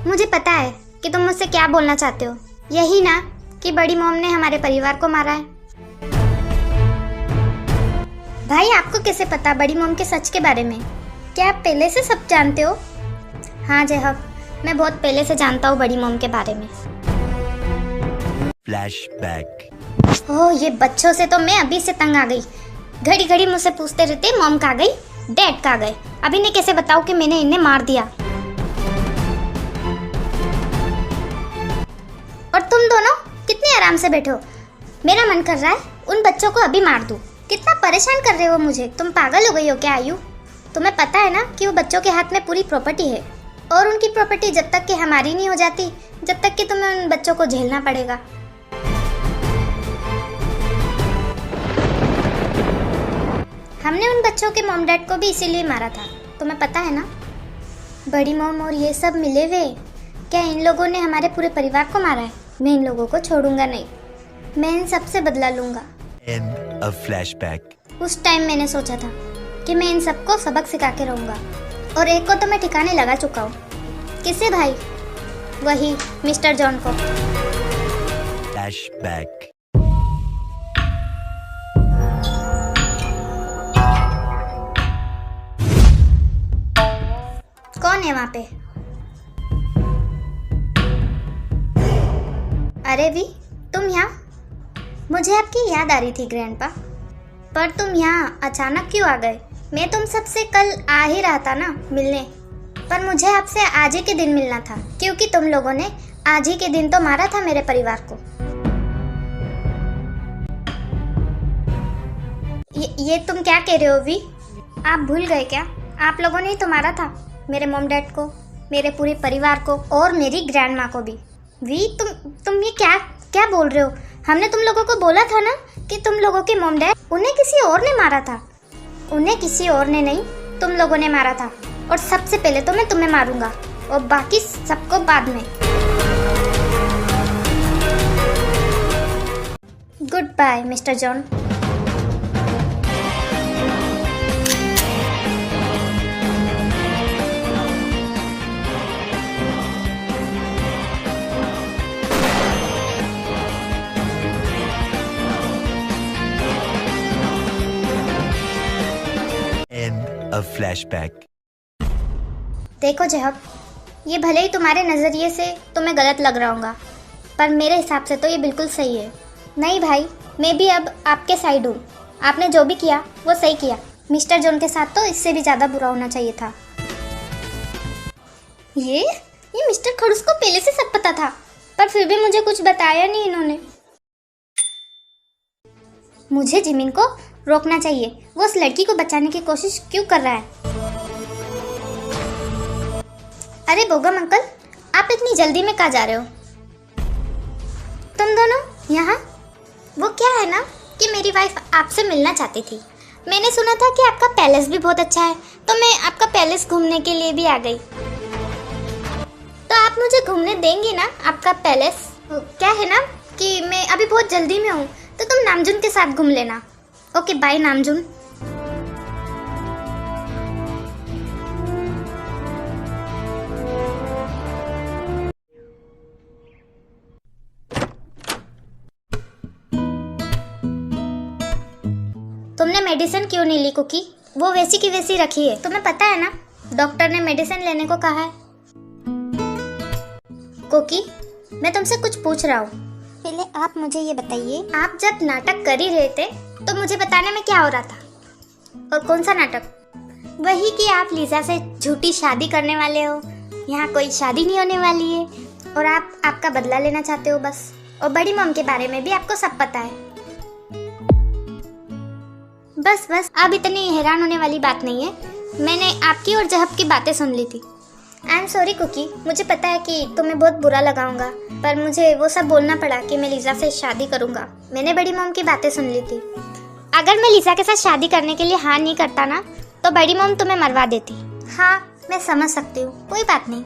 मुझे पता है कि तुम मुझसे क्या बोलना चाहते हो। यही ना कि बड़ी मॉम ने हमारे परिवार को मारा है। भाई आपको कैसे पता बड़ी मॉम के सच के बारे में? क्या आप पहले से सब जानते हो? हाँ जहब, मैं बहुत पहले से जानता हूँ बड़ी मॉम के बारे में। फ्लैशबैक। ओह, ये बच्चों से तो मैं अभी से तंग आ गई। घड़ी घड़ी मुझसे पूछते रहते मॉम कहाँ गई, डैड कहाँ गए। अभी नहीं कैसे बताऊँ कि मैंने इन्हें मार दिया। और तुम दोनों कितने आराम से बैठो। मेरा मन कर रहा है उन बच्चों को अभी मार दूं। कितना परेशान कर रहे हो मुझे। तुम पागल हो गई हो क्या आयु? तुम्हें पता है ना कि वो बच्चों के हाथ में पूरी प्रॉपर्टी है, और उनकी प्रॉपर्टी जब तक कि हमारी नहीं हो जाती, जब तक कि तुम्हें उन बच्चों को झेलना पड़ेगा। हमने उन बच्चों के मॉम डैड को भी इसीलिए मारा था, तुम्हें पता है ना? बड़ी मॉम और ये सब मिले हुए, क्या इन लोगों ने हमारे पूरे परिवार को मारा है? मैं इन लोगों को छोड़ूंगा नहीं, मैं इन सब से बदला लूंगा। End of flashback. उस टाइम मैंने सोचा था कि मैं इन सबको सबक सिखा के रहूंगा, और एक को तो मैं ठिकाने लगा चुका हूँ। किसे भाई? वही मिस्टर जॉन को। Flashback. कौन है वहाँ पे? अरे वी, तुम यहाँ? मुझे आपकी याद आ रही थी ग्रैंडपा, पर तुम यहाँ अचानक क्यों आ गए? मैं तुम सबसे कल आ ही रहा था ना मिलने, पर मुझे आपसे आज ही के दिन मिलना था, क्योंकि तुम लोगों ने आज ही के दिन तो मारा था मेरे परिवार को। ये तुम क्या कह रहे हो वी? आप भूल गए क्या? आप लोगों ने ही तो मारा था मेरे मॉम डैड को, मेरे पूरे परिवार को, और मेरी ग्रैंड माँ को भी। वी, तुम ये क्या बोल रहे हो? हमने तुम लोगों को बोला था ना कि तुम लोगों के मॉम डैड, उन्हें किसी और ने मारा था। उन्हें किसी और ने नहीं, तुम लोगों ने मारा था। और सबसे पहले तो मैं तुम्हें मारूंगा, और बाकी सबको बाद में। Goodbye mister John. End of flashback. देखो जहब, ये भले ही तुम्हारे नज़रिए से तुम्हें गलत लग रहा होगा, पर मेरे हिसाब से तो ये बिल्कुल सही है। नहीं भाई, मैं भी अब आपके साइड हूँ। आपने जो भी किया वो सही किया। मिस्टर जॉन के साथ तो इससे भी ज़्यादा बुरा होना चाहिए था। ये मिस्टर खड़ूस को पहले से सब पता था, पर फिर भी मुझे कुछ बताया नहीं इन्होंने। मुझे जिमिन को रोकना चाहिए। वो उस लड़की को बचाने की कोशिश क्यों कर रहा है? अरे बोगम अंकल, आप इतनी जल्दी में कहाँ जा रहे हो? तुम दोनों यहाँ? वो क्या है ना कि मेरी वाइफ आपसे मिलना चाहती थी। मैंने सुना था कि आपका पैलेस भी बहुत अच्छा है, तो मैं आपका पैलेस घूमने के लिए भी आ गई। तो आप मुझे घूमने देंगी ना आपका पैलेस? क्या है ना कि मैं अभी बहुत जल्दी में हूँ, तो तुम नामजुन के साथ घूम लेना। Okay bye Namjoon. तुमने मेडिसिन क्यों नहीं ली कुकी? वो वैसी की वैसी रखी है। तुम्हें पता है ना, डॉक्टर ने मेडिसिन लेने को कहा है। कुकी, मैं तुमसे कुछ पूछ रहा हूँ। पहले आप मुझे ये बताइए, आप जब नाटक कर ही रहे थे तो मुझे बताने में क्या हो रहा था? और कौन सा नाटक? वही कि आप लीजा से झूठी शादी करने वाले हो, यहाँ कोई शादी नहीं होने वाली है, और आप आपका बदला लेना चाहते हो बस। और बड़ी मॉम के बारे में भी आपको सब पता है। बस अब इतनी हैरान होने वाली बात नहीं है। मैंने आपकी और जहब की बातें सुन ली थी। आई एम सॉरी कुकी, मुझे पता है कि तुम्हें बहुत बुरा लगाऊंगा, पर मुझे वो सब बोलना पड़ा कि मैं लीजा से शादी करूंगा। मैंने बड़ी मॉम की बातें सुन ली थी। अगर मैं लीजा के साथ शादी करने के लिए हाँ नहीं करता ना, तो बड़ी मॉम तुम्हें मरवा देती। हाँ मैं समझ सकती हूँ, कोई बात नहीं।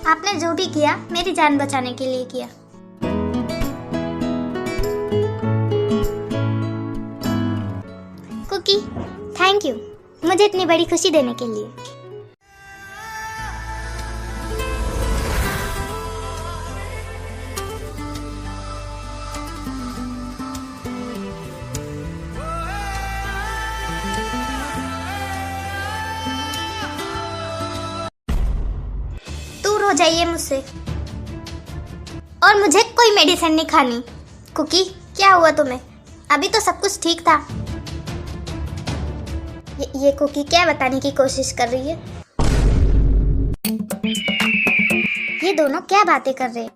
आपने जो भी किया मेरी जान बचाने के लिए किया। कुकी, थैंक यू मुझे इतनी बड़ी खुशी देने के लिए। हो जाइए मुझसे। और मुझे कोई मेडिसिन नहीं खानी। कुकी, क्या हुआ तुम्हें? अभी तो सब कुछ ठीक था। ये कुकी क्या बताने की कोशिश कर रही है? ये दोनों क्या बातें कर रहे हैं?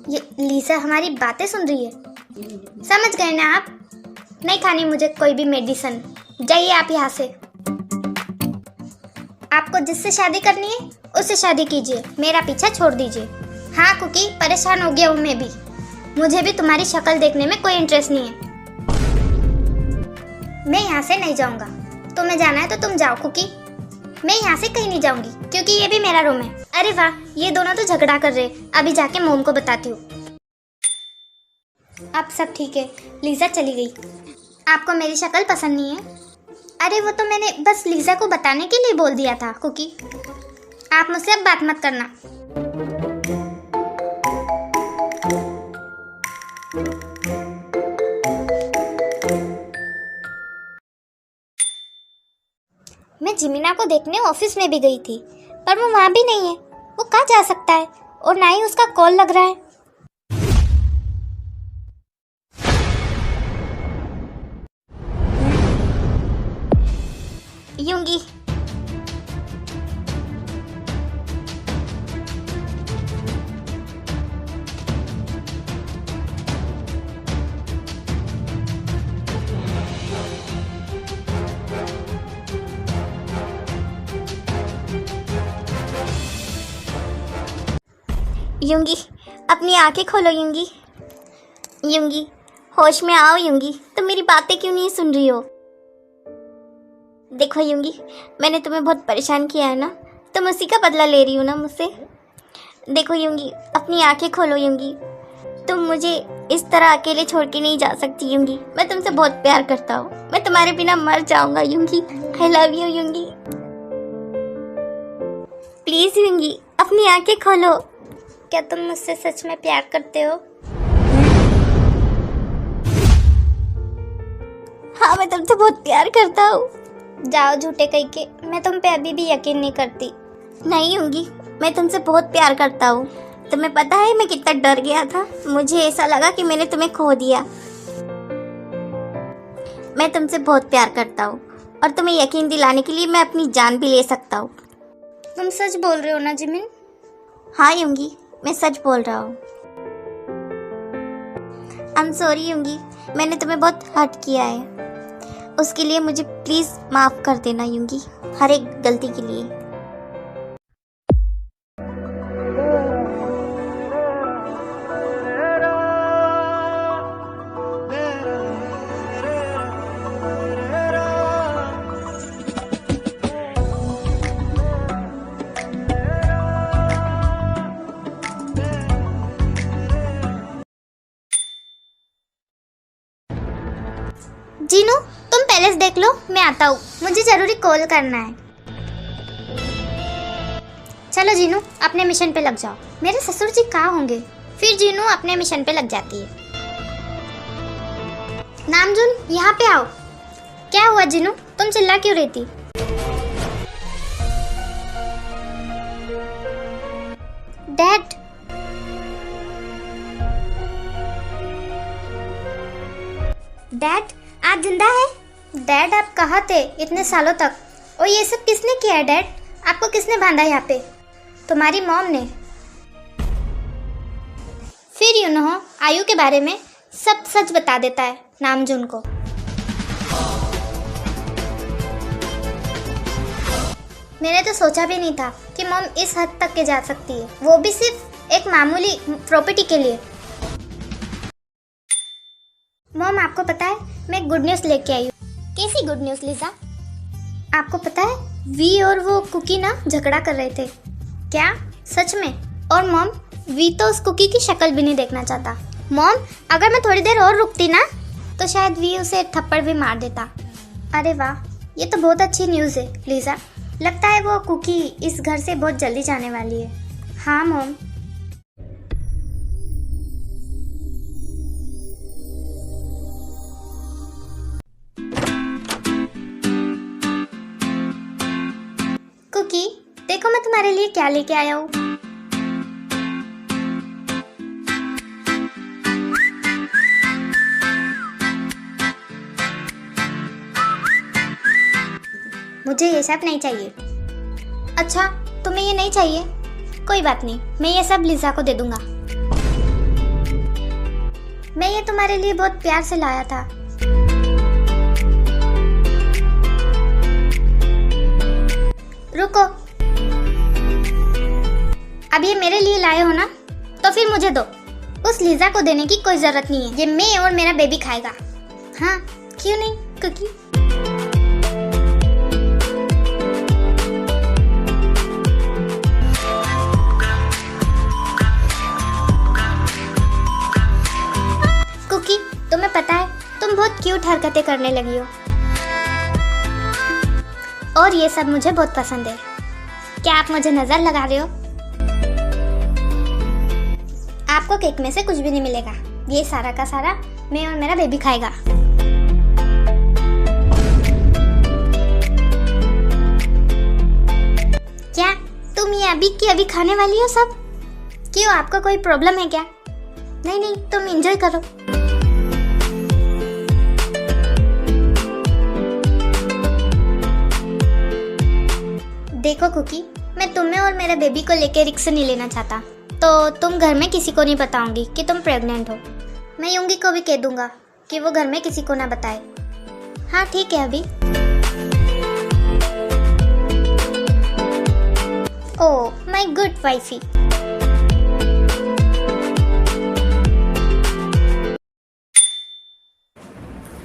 ये लीसा हमारी बातें सुन रही है। समझ गए ना आप? नहीं खानी मुझे कोई भी मेडिसिन। जाइए आप यहाँ से। आपको जिससे शादी करनी है उससे शादी कीजिए, मेरा पीछा छोड़ दीजिए। हाँ कुकी, परेशान हो गया हूँ मैं भी। मुझे भी तुम्हारी शक्ल देखने में कोई इंटरेस्ट नहीं है। मैं यहाँ से नहीं जाऊँगा। तुम्हें जाना है तो तुम जाओ कुकी। मैं यहाँ से कहीं नहीं जाऊंगी क्योंकि ये भी मेरा रूम है। अरे वाह, ये दोनों तो झगड़ा कर रहे। अभी जाके मोम को बताती हूँ। अब सब ठीक है। लीजा चली गई। आपको मेरी शक्ल पसंद नहीं है? अरे वो तो मैंने बस लीजा को बताने के लिए बोल दिया था कुकी। आप मुझसे अब बात मत करना। मैं जिमिना को देखने ऑफिस में भी गई थी, पर वो वहाँ भी नहीं है। वो कहाँ जा सकता है? और ना ही उसका कॉल लग रहा है। यूंगी, यूंगी, अपनी आंखें खोलो यूंगी। यूंगी, होश में आओ यूंगी। तुम मेरी बातें क्यों नहीं सुन रही हो? देखो यूंगी, मैंने तुम्हें बहुत परेशान किया है ना, तुम उसी का बदला ले रही हो ना मुझसे। देखो यूंगी, अपनी आंखें खोलो यूंगी। तुम मुझे इस तरह अकेले छोड़ के नहीं जा सकती यूंगी। मैं तुमसे बहुत प्यार करता हूँ। मैं तुम्हारे बिना मर जाऊंगा Yoongi. I love you Yoongi. Please Yoongi, अपनी आंखें खोलो। क्या तुम मुझसे सच में प्यार करते हो? हाँ, मैं तुमसे बहुत प्यार करता हूँ। जाओ झूठे कहीं के, मैं तुम पे अभी भी यकीन नहीं करती। नहीं होंगी, मैं तुमसे बहुत प्यार करता हूँ। तुम्हें पता है मैं कितना डर गया था। मुझे ऐसा लगा कि मैंने तुम्हें खो दिया। मैं तुमसे बहुत प्यार करता हूँ और तुम्हें यकीन दिलाने के लिए मैं अपनी जान भी ले सकता हूँ। तुम सच बोल रहे हो ना जिमिन? हाँ यूंगी, मैं सच बोल रहा हूँ। आई एम सॉरी यूंगी, मैंने तुम्हें बहुत हर्ट किया है। उसके लिए मुझे प्लीज माफ कर देना यूंगी, हर एक गलती के लिए। जीनू, तुम पैलेस देख लो, मैं आता हूँ। मुझे जरूरी कॉल करना है। चलो जीनू, अपने मिशन पे लग जाओ। मेरे ससुर जी कहाँ होंगे? फिर जीनू अपने मिशन पे लग जाती है। नामजुन, यहाँ पे आओ। क्या हुआ जीनू, तुम चिल्ला क्यों रही थी? डैड, डैड आप जिंदा है? डैड आप कहाँ थे इतने सालों तक? और ये सब किसने किया है डैड? आपको किसने बांधा यहाँ पे? तुम्हारी मॉम ने। फिर यू नो आयु के बारे में सब सच बता देता है नामजुन को। मैंने तो सोचा भी नहीं था कि मॉम इस हद तक के जा सकती है, वो भी सिर्फ एक मामूली प्रॉपर्टी के लिए। मॉम आपको पता है मैं गुड न्यूज़ लेके आई हूँ। कैसी गुड न्यूज़ लीजा? आपको पता है वी और वो कुकी ना झगड़ा कर रहे थे। क्या सच में? और मॉम, वी तो उस कुकी की शक्ल भी नहीं देखना चाहता। मॉम, अगर मैं थोड़ी देर और रुकती ना तो शायद वी उसे थप्पड़ भी मार देता। अरे वाह, ये तो बहुत अच्छी न्यूज़ है लीजा। लगता है वो कुकी इस घर से बहुत जल्दी जाने वाली है। हाँ मॉम। कुकी, देखो मैं तुम्हारे लिए क्या लेके आया हूँ। मुझे ये सब नहीं चाहिए। अच्छा, तुम्हें ये नहीं चाहिए? कोई बात नहीं, मैं ये सब लिज़ा को दे दूंगा। मैं ये तुम्हारे लिए बहुत प्यार से लाया था। रुको, अब ये मेरे लिए लाए हो ना, तो फिर मुझे दो। उस लिज़ा को देने की कोई जरूरत नहीं है, ये मैं और मेरा बेबी खाएगा। हाँ, क्यों नहीं कुकी? कुकी, तुम्हें पता है तुम बहुत क्यूट हरकतें करने लगी हो, और ये सब मुझे बहुत पसंद है। क्या आप मुझे नजर लगा रहे हो? आपको केक में से कुछ भी नहीं मिलेगा, ये सारा का सारा मैं और मेरा बेबी खाएगा। क्या तुम ये अभी की अभी खाने वाली हो सब? क्यों, आपको कोई प्रॉब्लम है क्या? नहीं नहीं, तुम एंजॉय करो। देखो कुकी, मैं तुम्हें और मेरे बेबी को लेके रिस्क नहीं लेना चाहता, तो तुम घर में किसी को नहीं बताऊंगी कि तुम प्रेग्नेंट हो। मैं युंगी को भी कह दूंगा कि वो घर में किसी को ना बताए। हाँ ठीक है अभी। Oh my good wifey.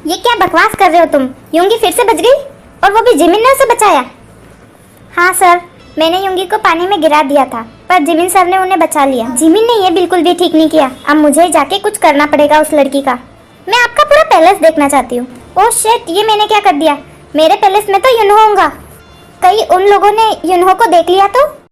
ये क्या बकवास कर रहे हो तुम? युंगी फिर से बच गई, और वो भी जिमिन ने उसे बचाया। हाँ सर, मैंने युंगी को पानी में गिरा दिया था, पर जिमिन सर ने उन्हें बचा लिया। जिमिन ने ये बिल्कुल भी ठीक नहीं किया। अब मुझे जाके कुछ करना पड़ेगा उस लड़की का। मैं आपका पूरा पैलेस देखना चाहती हूँ। ओह शिट, ये मैंने क्या कर दिया? मेरे पैलेस में तो युनहो होगा। कहीं उन लोगों ने युनहो को देख लिया तो?